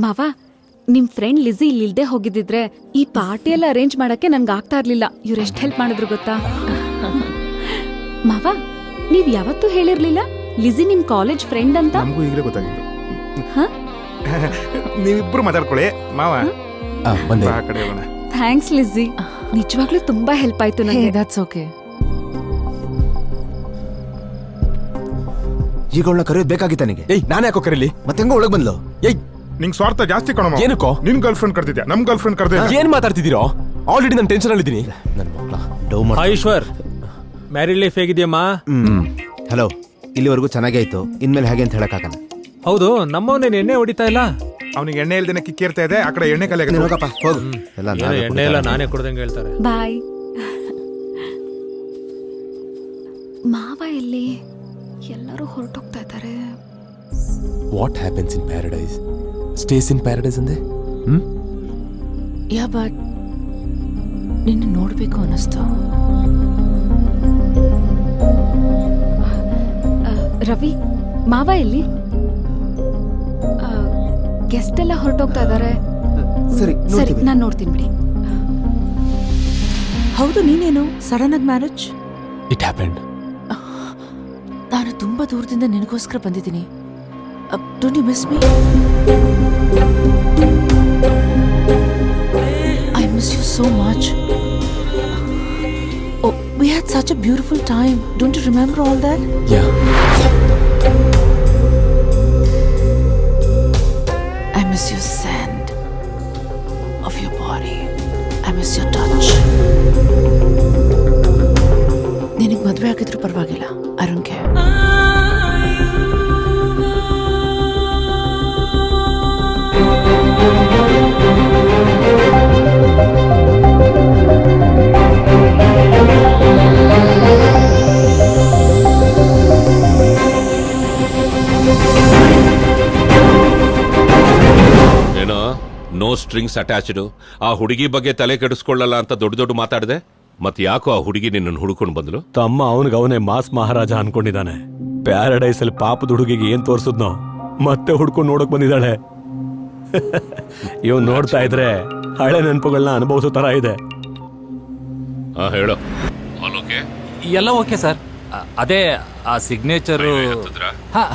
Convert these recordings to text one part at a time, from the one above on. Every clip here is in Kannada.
ಮಾವ, ನಿಮ್ ಫ್ರೆಂಡ್ ಲಿಜಿ ಇಲ್ಲಿಲ್ದೆ ಹೋಗಿದ್ದಿದ್ರೆ ಈ ಪಾರ್ಟಿ ಎಲ್ಲ ಅರೇಂಜ್ ಮಾಡಕ್ಕೆ ನನ್ಗೆ ಆಗ್ತಾ ಇರ್ಲಿಲ್ಲ. ಇವ್ರು ಎಷ್ಟ್ ಹೆಲ್ಪ್ ಮಾಡಿದ್ರು ಗೊತ್ತಾ? ಮಾವ, ನೀವ್ ಯಾವತ್ತೂ ಹೇಳಿರ್ಲಿಲ್ಲ ಲಿಜಿ ನಿಮ್ ಕಾಲೇಜ್ ಫ್ರೆಂಡ್ ಅಂತ. ನಮಗೂ ಈಗಲೇ ಗೊತ್ತಾಗಿತ್ತು. ನೀವಿಬ್ರು ಮಾತಾಡ್ಕೊಳ್ಳಿ ಮಾವ. ಆ ಕಡೆ ಹೋಗೋಣ. ಥ್ಯಾಂಕ್ಸ್ ಲಿಜಿ, ನಿಜವಾಗ್ಲೂ ತುಂಬಾ ಹೆಲ್ಪ್ ಆಯ್ತು ನನಗೆ. That's okay. ಈಗ ಅವಳನ್ನ ಕರೆಯೋದು ಬೇಕಾಗಿತ್ತ ನನಗೆ. ನಾನು ಯಾಕೋ ಕರೀಲಿ? ಮತ್ತೆ ಹೆಂಗೋ ಒಳಗ್ ಬಂದ್ಲು. ನಿಂಗ್ ಸ್ವಾರ್ಥ ಜಾಸ್ತಿ ಕಣೋ. ಏನಕ್ಕೋ? ನಿನ್ ಗರ್ಲ್ ಫ್ರೆಂಡ್ ಕರ್ತಿದ್ಯಾ, ನಮ್ ಗರ್ಲ್ ಫ್ರೆಂಡ್ ಕರ್ದ. ಏನ್ ಮಾತಾಡ್ತಿದ್ದೀರೋ? ಆಲ್ರೆಡಿ ನಾನು ಟೆನ್ಷನ್ ಅಲ್ಲಿ ಇದ್ದೀನಿ. ನನ್ನ ಮಕ್ಕಳ ಡೌ ಮಾಡಿ. ಈಶ್ವರ್, ಮ್ಯಾರಿಡ್ ಲೈಫ್ ಹೇಗಿದ್ಯಮ್ಮ? ಹಲೋ, ಇಲ್ಲಿವರೆಗೂ ಚೆನ್ನಾಗೇ ಆಯ್ತು. ಇನ್ಮೇಲೆ ಹೇಗೆ ಅಂತ ಹೇಳಕ್ಕಾಗಲ್ಲ. ಹೌದು, ನಮ್ಮವನೇನು ಎಣ್ಣೆ ಹೊಡಿತಾ ಇಲ್ಲ. ಅವನಿಗೆ ಎಣ್ಣೆ ಇಲ್ದೇನೆ ಕಿಕ್ಕೇರ್ತಾ ಇದೆ. ಆ ಕಡೆ ಎಣ್ಣೆ ಕಲೆ ಹೋಗಪ್ಪ ಹೋಗು. ಎಲ್ಲ ಏನೋ ಎಣ್ಣೆ ಎಲ್ಲ ನಾನೇ ಕುಡ್ದಂಗೆ ಹೇಳ್ತಾರೆ. ಬಾಯ್. ಮಾವ ಎಲ್ಲಿ? ಎಲ್ಲರೂ ಹೊರಟೋಗ್ತಾ ಇದ್ದಾರೆ. What happens in paradise stays in paradise ಅಂದೆ. ಯಾ ಬಟ್ ನಿನ್ನ ನೋಡ್ಬೇಕು ಅನ್ನಿಸ್ತು. ರವಿ, ಮಾವ ಎಲ್ಲಿ? ಗೆಸ್ಟ್ ಎಲ್ಲ ಹೊರಟೋಗ್ತಾ ಇದಾರೆ. ಸರಿ ಸರಿ, ನಾನ್ ನೋಡ್ತೀನಿ ಬಿಡಿ. ಹೌದು, ನೀನೇನು ಸಡನ್ ಆಗಿ ಮ್ಯಾರೇಜ್? It happened. ನಾನು ತುಂಬಾ ದೂರದಿಂದ ನಿನಗೋಸ್ಕರ ಬಂದಿದ್ದೀನಿ. Don't you miss me? I miss you so much. Oh, we had such a beautiful time. Don't you remember all that? Yeah. I miss your scent of your body. I miss your touch. ನಿನಗೆ ಮದುವೆ ಆಗಿದ್ರು ಪರವಾಗಿಲ್ಲ. I don't care. ಏನೋ ನೋ ಸ್ಟ್ರಿಂಗ್ಸ್ ಅಟ್ಯಾಚ್ಡ್. ಆ ಹುಡುಗಿ ಬಗ್ಗೆ ತಲೆ ಕೆಡಿಸ್ಕೊಳ್ಳಲ್ಲ ಅಂತ ದೊಡ್ಡ ದೊಡ್ಡ ಮಾತಾಡಿದೆ. ಮತ್ ಯಾಕೋ ಆ ಹುಡುಗಿ ನಿನ್ನನ್ನು ಹುಡುಕೊಂಡು ಬಂದ್ಲು? ತಮ್ಮ ಅವನಿಗೆ ಮಾಸ್ ಮಹಾರಾಜ ಅನ್ಕೊಂಡಿದ್ದಾನೆ. ಪ್ಯಾರಡೈಸ್ ಅಲ್ಲಿ ಪಾಪದ ಹುಡುಗಿಗೆ ಏನ್ ತೋರ್ಸುದ್ನೋ ಮತ್ತೆ ಹುಡ್ಕೊಂಡು ನೋಡಕ್ ಬಂದಿದ್ದಾಳೆ. ಇವ್ ನೋಡ್ತಾ ಇದ್ರೆ ಹಳೆ ನೆನಪುಗಳನ್ನ ಅನುಭವಿಸೋ ತರ ಇದೆ. ಹೇಳೋ. ಎಲ್ಲ ಓಕೆ ಸರ್. ಅದೇ ಆ ಸಿಗ್ನೇಚರು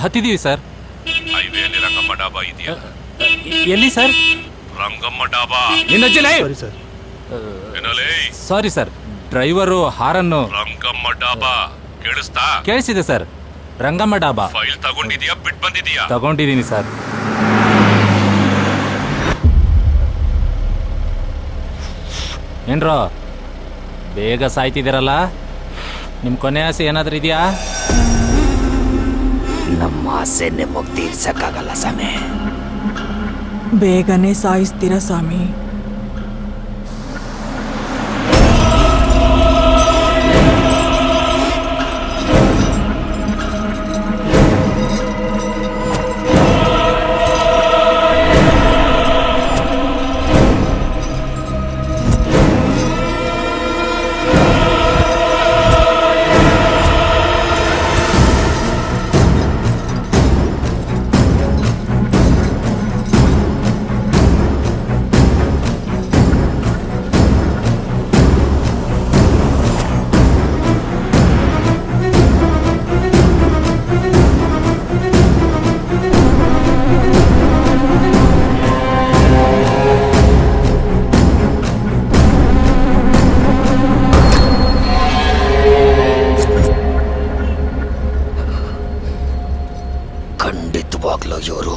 ಹತ್ತಿದೀವಿ ಸರ್. ರಂಗಮ್ಮ ಡಾಬಾ ಇದೆಯಾ? ಎಲ್ಲಿ sir? Rangamma dhaba. Sorry sir, driver ಹಾರನ್ನು. ರಂಗಮ್ಮ ಡಾಬಾ ಕೇಳಿಸ್ತಾ? ಕೇಳಿಸಿದೆ ಸರ್. ರಂಗಮ್ಮ ಡಾಬಾ. ಫೈಲ್ ತಗೊಂಡಿದ್ಯಾ, ಬಿಟ್ ಬಂದಿದ್ಯಾ? ತಗೊಂಡಿದ್ದೀನಿ ಸರ್. ಏನ್ರೋ ಬೇಗ ಸಾಯ್ತಿದ್ದೀರಲ್ಲ? ನಿಮ್ ಕೊನೆ ಆಸೆ ಏನಾದ್ರೂ ಇದೆಯಾ? ನಮ್ಮ ಆಸೆ ನಿಮಗೆ ತೀರ್ಸಕ್ಕಾಗಲ್ಲ ಸ್ವಾಮಿ. ಬೇಗನೆ ಸಾಯಿಸ್ತೀರ ಸ್ವಾಮಿ. ಖಂಡಿತವಾಗ್ಲೂ ಇವರು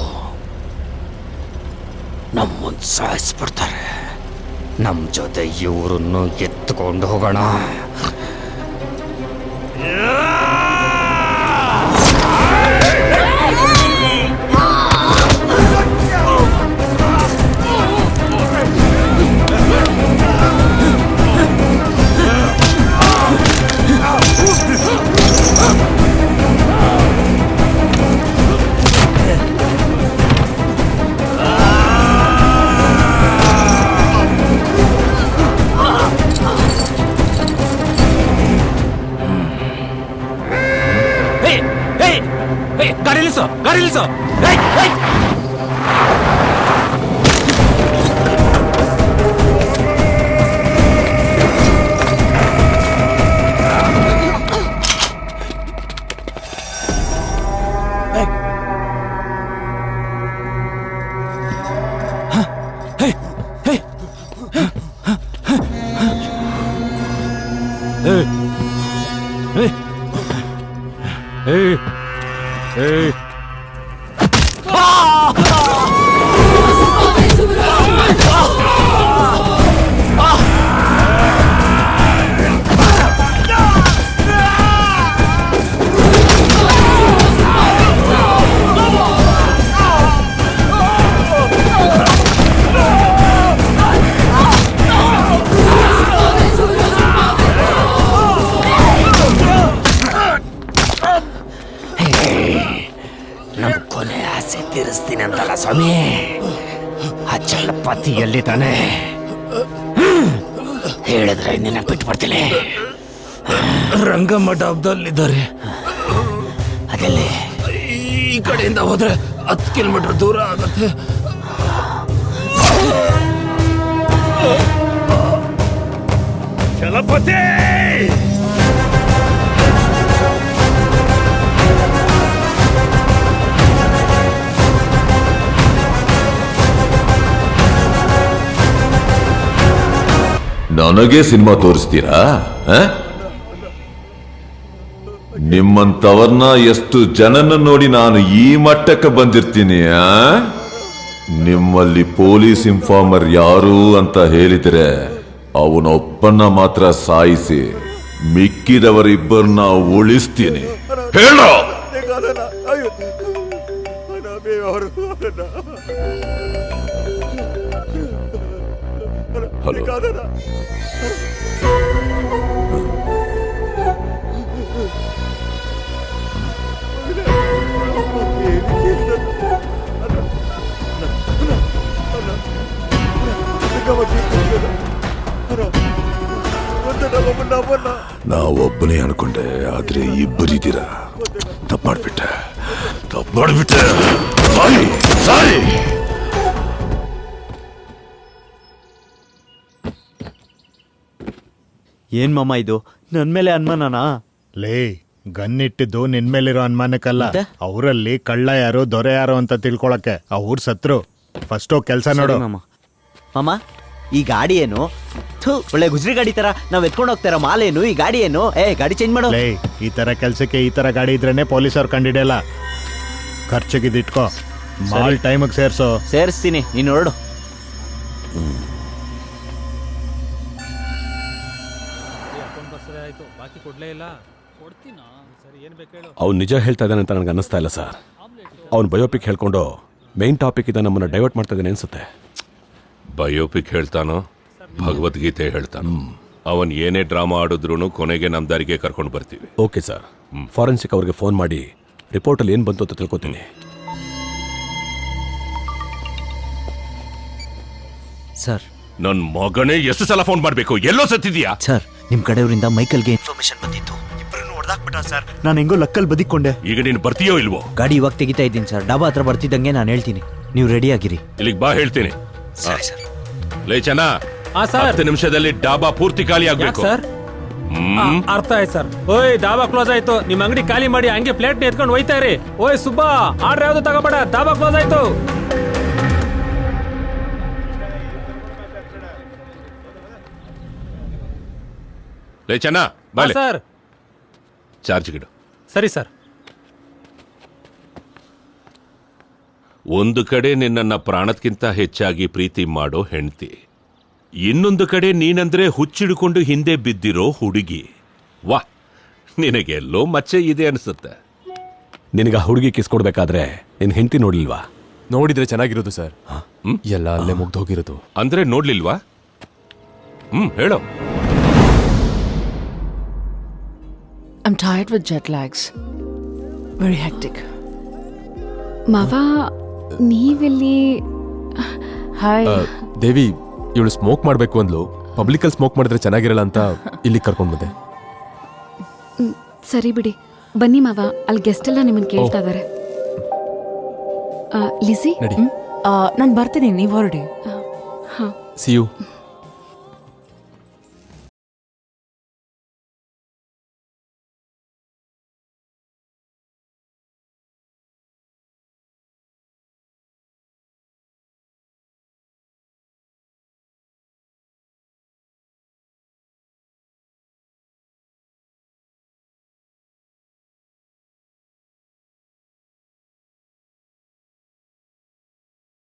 ನಮ್ಮನ್ನು ಸಾಯಿಸ್ಬಿಡ್ತಾರೆ. ನಮ್ಮ ಜೊತೆ ಇವರನ್ನು ಎತ್ಕೊಂಡು ಹೋಗೋಣ. ಗಾಡಿ ನಿಲ್ಸು, ಗಾಡಿ ನಿಲ್ಸು. ನಮ್ಮ ಕೊನೆ ಆಸೆ ತೀರಿಸ್ತೀನಿ ಅಂತಲ್ಲ ಸ್ವಾಮಿ. ಆ ಚಲಪತಿ ಎಲ್ಲಿದ್ದಾನೆ ಹೇಳಿದ್ರೆ ನಿನ್ನ ಬಿಟ್ಬಿಡ್ತೀನಿ. ರಂಗಮ್ಮ ಡಾಬ್ದಲ್ಲಿದ್ದಾರೆ. ಅದೆಲ್ಲಿ? ಈ ಕಡೆಯಿಂದ ಹೋದ್ರೆ 10 ಕಿಲೋಮೀಟರ್ ದೂರ ಆಗುತ್ತೆ. ಚಲಪತಿ ನನಗೆ ಸಿನಿಮಾ ತೋರಿಸ್ತೀರಾ? ನಿಮ್ಮಂತವರ್ನ ಎಷ್ಟು ಜನನ ನೋಡಿ ನಾನು ಈ ಮಟ್ಟಕ್ಕೆ ಬಂದಿರ್ತೀನಿ. ನಿಮ್ಮಲ್ಲಿ ಪೊಲೀಸ್ ಇನ್ಫಾರ್ಮರ್ ಯಾರು ಅಂತ ಹೇಳಿದ್ರೆ ಅವನೊಬ್ಬನ್ನ ಮಾತ್ರ ಸಾಯಿಸಿ ಮಿಕ್ಕಿದವರಿಬ್ಬರನ್ನ ಉಳಿಸ್ತೀನಿ. ಹೇಳೋ. ಹಲೋ, ನಾವೊಬ್ಬನೇ ಅನ್ಕೊಂಡೆ, ಆದ್ರೆ ಇಬ್ಬರಿದ್ದೀರಾ. ತಪ್ಪು ಮಾಡ್ಬಿಟ್ಟೆ. ಸಾರಿ. ಏನ್ ಮಾಮ ಇದು? ನನ್ ಮೇಲೆ ಅನುಮಾನನಾ? ಲೇ, ಗನ್ ಇಟ್ಟಿದ್ದು ನಿನ್ ಮೇಲಿರೋ ಅನುಮಾನಕ್ಕಲ್ಲ, ಅವರಲ್ಲಿ ಕಳ್ಳ ಯಾರು ದೊರೆ ಯಾರು ಅಂತ ತಿಳ್ಕೊಳಕ್ಕೆ. ಅವ್ರು ಸತ್ರು. ಫಸ್ಟ್ ಕೆಲ್ಸ ನೋಡು. ಮಾಮ, ಈ ಗಾಡಿ ಏನು? ಒಳ್ಳೆ ಗುಜ್ರಿ ಗಾಡಿ ತರ ನಾವ್ ಎತ್ಕೊಂಡು ಹೋಗ್ತಾರ. ಮಾಲೇನು ಈ ಗಾಡಿ ಏನು? ಗಾಡಿ ಚೇಂಜ್ ಮಾಡು. ಲೇ, ಈ ತರ ಕೆಲ್ಸಕ್ಕೆ ಈ ತರ ಗಾಡಿ ಇದ್ರೇನೆ ಪೊಲೀಸವ್ರು ಕಂಡಿಡಿಯಲ್ಲ. ಖರ್ಚಿಗಿದಿಟ್ಕೋ. ಮಾಲ್ ಟೈಮಿಗೆ ಸೇರ್ಸೋ. ಸೇರಿಸ್ತೀನಿ, ನೀನು ನೋಡು. ಅವ್ನು ನಿಜ ಹೇಳ್ತಾ ಇದ್ದಾನೆ ಅಂತ ನನಗೆ ಅನ್ನಿಸ್ತಾ ಇಲ್ಲ ಸರ್. ಅವ್ನು ಬಯೋಪಿಕ್ ಹೇಳ್ಕೊಂಡು ಮೇನ್ ಟಾಪಿಕ್ ಇದ್ದ ನಮ್ಮನ್ನ ಡೈವರ್ಟ್ ಮಾಡ್ತಾ ಇದ್ದಾನೆ ಅನ್ಸುತ್ತೆ. ಬಯೋಪಿಕ್ ಹೇಳ್ತಾನೋ ಭಗವದ್ಗೀತೆ ಹೇಳ್ತಾನೋ, ಅವನ್ ಏನೇ ಡ್ರಾಮಾ ಆಡಿದ್ರು ಕೊನೆಗೆ ನಮ್ ದಾರಿಗೆ ಕರ್ಕೊಂಡು ಬರ್ತೀವಿ. Okay sir. ಫಾರೆನ್ಸಿಕ್ ಅವ್ರಿಗೆ ಫೋನ್ ಮಾಡಿ ರಿಪೋರ್ಟಲ್ಲಿ ಏನು ಬಂತು ಅಂತ ತಿಳ್ಕೊತೀನಿ. ಸರ್, ನನ್ ಮಗನೇ ಎಷ್ಟು ಸಲ ಫೋನ್ ಮಾಡ್ಬೇಕು? ಎಲ್ಲೋ ಸತ್ತಿದ್ಯಾ? ಸರ್, ನಿಮ್ ಕಡೆಯವರಿಂದ ಮೈಕಲ್ಗೆ ಇನ್ಫಾರ್ಮೇಶನ್ ಬಂದಿತ್ತು. ಇಬ್ಬರನ್ನು ಹೊಡೆದಾಕ್ಬಿಟ್ಟ ಸರ್. ನಾನು ಹೆಂಗೋ ಲಕ್ಕಲ್ ಬದಿಕೊಂಡೆ. ಈಗ ನೀನು ಬರ್ತೀಯೋ ಇಲ್ವೋ? ಗಾಡಿ ಇವಾಗ ತೆಗಿತಾ ಇದ್ದೀನಿ ಸರ್. ಡಾಬಾ ಹತ್ರ ಬರ್ತಿದ್ದಂಗೆ ನಾನು ಹೇಳ್ತೀನಿ, ನೀವು ರೆಡಿ ಆಗಿರಿ. ಇಲ್ಲಿಗೆ ಬಾ, ಹೇಳ್ತೀನಿ. ಸರಿ ಸರ್. ಲೇ ಚೆನ್ನ, 10 ನಿಮಿಷದಲ್ಲಿ ಡಾಬಾ ಪೂರ್ತಿ ಖಾಲಿ ಆಗ್ಬೇಕು ಸರ್. ಅರ್ಥ ಆಯ್ತು ಸರ್. ಓಯ್, ಡಾಬಾ ಕ್ಲೋಸ್ ಆಯ್ತು. ನಿಮ್ ಅಂಗಡಿ ಖಾಲಿ ಮಾಡಿ ಹಂಗೆ ಪ್ಲೇಟ್ ಎತ್ಕೊಂಡು ಹೋಯ್ತಾ ಇರಿ. ಓಯ್ ಸುಬ್ಬಾ, ಆರ್ಡರ್ ಯಾವ್ದು ತಗೋಬೇಡ, ಡಾಬಾ ಕ್ಲೋಸ್ ಆಯ್ತು. ಲೇ ಚೆನ್ನ, ಬಾಲೆ ಸರ್. ಚಾರ್ಜ್ ಗಿಡು. ಸರಿ ಸರ್. ಒಂದು ಕಡೆ ನಿನ್ನನ್ನ ಪ್ರಾಣಕ್ಕಿಂತ ಹೆಚ್ಚಾಗಿ ಪ್ರೀತಿ ಮಾಡೋ ಹೆಂಡತಿ, ಇನ್ನೊಂದು ಕಡೆ ನೀನಂದ್ರೆ ಹುಚ್ಚಿಡ್ಕೊಂಡು ಹಿಂದೆ ಬಿದ್ದಿರೋ ಹುಡುಗಿ. ವಾ, ನಿನಗೆಲ್ಲೋ ಮಚ್ಚೆ ಇದೆ ಅನ್ಸುತ್ತೆ. ನಿನಗೆ ಹುಡುಗಿ ಕಿಸ್ ಕೊಡ್ಬೇಕಾದ್ರೆ ನಿನ್ ಹೆಂಡತಿ ನೋಡ್ಲಿಲ್ವಾ? ನೋಡಿದ್ರೆ ಚೆನ್ನಾಗಿರೋದು ಸರ್. ಎಲ್ಲ ಅಲ್ಲೇ ಮುಗ್ದೋಗಿರೋದು. ಅಂದ್ರೆ ನೋಡ್ಲಿಲ್ವಾ? ಹೇಳೋ. I'm tired with jet lags. Very hectic. ಮಾವ, ನೀವಿಲ್ಲಿ? Hi. ದೇವಿ, ಇವಳು ಸ್ಮೋಕ್ ಮಾಡ್ಬೇಕು ಅಂದ್ಲು. ಪಬ್ಲಿಕಲ್ಲಿ ಸ್ಮೋಕ್ ಮಾಡಿದ್ರೆ ಚೆನ್ನಾಗಿರಲ್ಲ ಅಂತ ಇಲ್ಲಿ ಕರ್ಕೊಂಡ್ ಬಂದೆ. ಸರಿ ಬಿಡಿ, ಬನ್ನಿ ಮಾವ. ಅಲ್ಲಿ ಗೆಸ್ಟ್ ಎಲ್ಲ ನಿಮ್ಮನ್ನ ಕೇಳ್ತಾ ಇದಾರೆ. ಲಿಸಿ, ನಡಿ. ನಾನು ಬರ್ತೀನಿ, ನೀವು ಹೊರಡಿ. ಹಾ. See you.